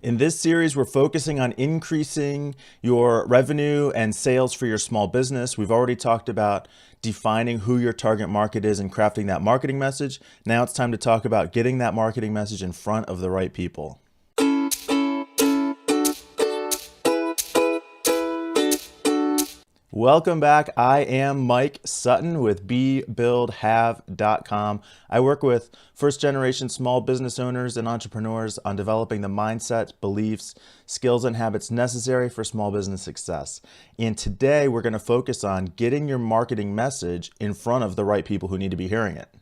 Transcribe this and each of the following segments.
In this series, we're focusing on increasing your revenue and sales for your small business. We've already talked about defining who your target market is and crafting that marketing message. Now it's time to talk about getting that marketing message in front of the right people. Welcome back. I am Mike Sutton with BeBuildHave.com. I work with first-generation small business owners and entrepreneurs on developing the mindset, beliefs, skills, and habits necessary for small business success. And today we're going to focus on getting your marketing message in front of the right people who need to be hearing it.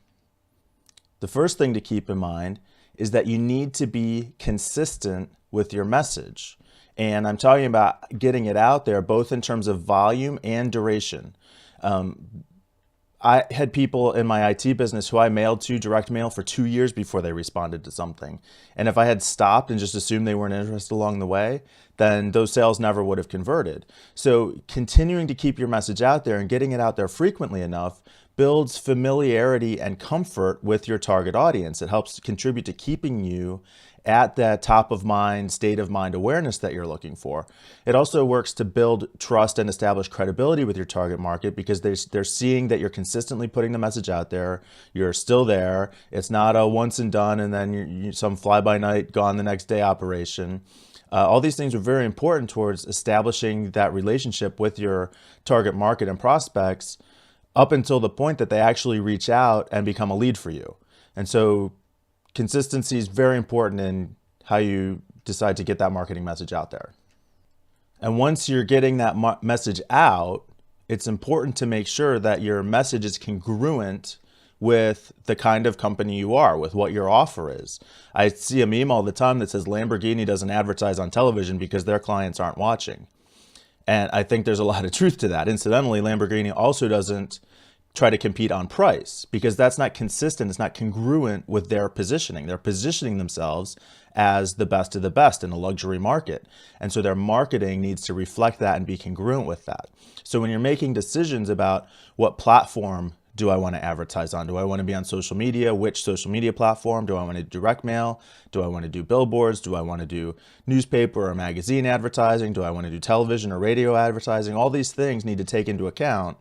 The first thing to keep in mind is that you need to be consistent with your message. And I'm talking about getting it out there both in terms of volume and duration. I had people in my IT business who I mailed to direct mail for 2 years before they responded to something. And if I had stopped and just assumed they weren't interested along the way, then those sales never would have converted. So continuing to keep your message out there and getting it out there frequently enough builds familiarity and comfort with your target audience. It helps contribute to keeping you at that top of mind, state of mind awareness that you're looking for. It also works to build trust and establish credibility with your target market because they're seeing that you're consistently putting the message out there. You're still there. It's not a once and done and then you're some fly-by-night, gone the next day operation. All these things are very important towards establishing that relationship with your target market and prospects up until the point that they actually reach out and become a lead for you. And so consistency is very important in how you decide to get that marketing message out there. And once you're getting that message out, it's important to make sure that your message is congruent with the kind of company you are, with what your offer is. I see a meme all the time that says Lamborghini doesn't advertise on television because their clients aren't watching. And I think there's a lot of truth to that. Incidentally, Lamborghini also doesn't try to compete on price because that's not consistent. It's not congruent with their positioning. They're positioning themselves as the best of the best in a luxury market. And so their marketing needs to reflect that and be congruent with that. So when you're making decisions about what platform do I want to advertise on? Do I want to be on social media? Which social media platform? Do I want to do direct mail? Do I want to do billboards? Do I want to do newspaper or magazine advertising? Do I want to do television or radio advertising? All these things need to take into account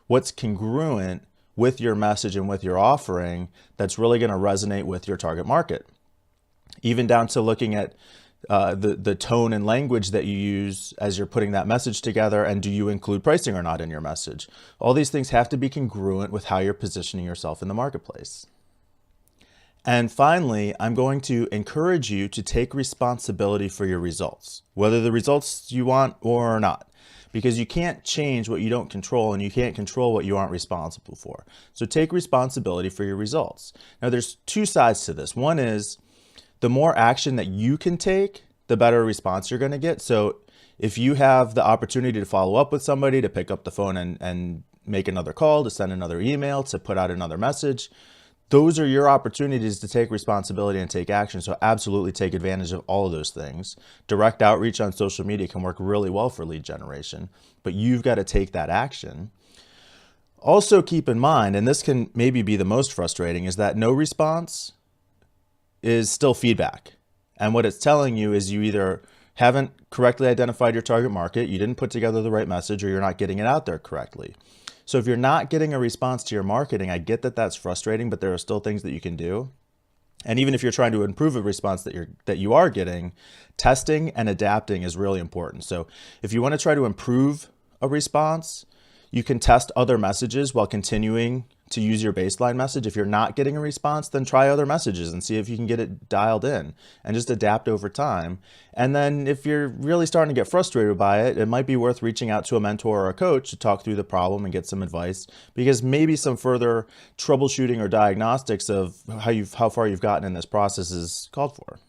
what's congruent with your message and with your offering that's really going to resonate with your target market. Even down to looking at the tone and language that you use as you're putting that message together, and do you include pricing or not in your message? All these things have to be congruent with how you're positioning yourself in the marketplace. And finally, I'm going to encourage you to take responsibility for your results, whether the results you want or not. Because you can't change what you don't control and you can't control what you aren't responsible for. So take responsibility for your results. Now there's two sides to this. One is the more action that you can take, the better response you're going to get. So if you have the opportunity to follow up with somebody, to pick up the phone and make another call, to send another email, to put out another message, those are your opportunities to take responsibility and take action. So absolutely take advantage of all of those things. Direct outreach on social media can work really well for lead generation, but you've got to take that action. Also keep in mind, and this can maybe be the most frustrating, is that no response is still feedback. And what it's telling you is you either haven't correctly identified your target market, you didn't put together the right message, or you're not getting it out there correctly. So if you're not getting a response to your marketing, I get that that's frustrating, but there are still things that you can do. And even if you're trying to improve a response that you are getting, testing and adapting is really important. So if you want to try to improve a response, you can test other messages while continuing to use your baseline message. If you're not getting a response, then try other messages and see if you can get it dialed in and just adapt over time. And then if you're really starting to get frustrated by it, it might be worth reaching out to a mentor or a coach to talk through the problem and get some advice, because maybe some further troubleshooting or diagnostics of how far you've gotten in this process is called for.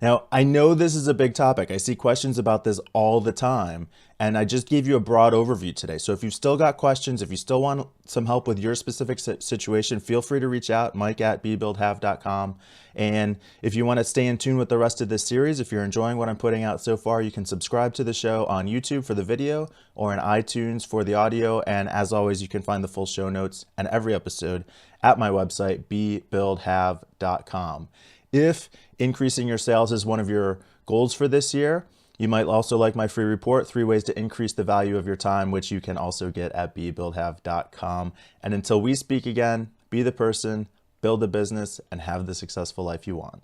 Now, I know this is a big topic. I see questions about this all the time, and I just gave you a broad overview today. So if you've still got questions, if you still want some help with your specific situation, feel free to reach out, mike@bebuildhave.com. And if you want to stay in tune with the rest of this series, if you're enjoying what I'm putting out so far, you can subscribe to the show on YouTube for the video or in iTunes for the audio. And as always, you can find the full show notes and every episode at my website, bebuildhave.com. If increasing your sales is one of your goals for this year, you might also like my free report, 3 ways to increase the value of your time, which you can also get at bebuildhave.com. And until we speak again, be the person, build a business, and have the successful life you want.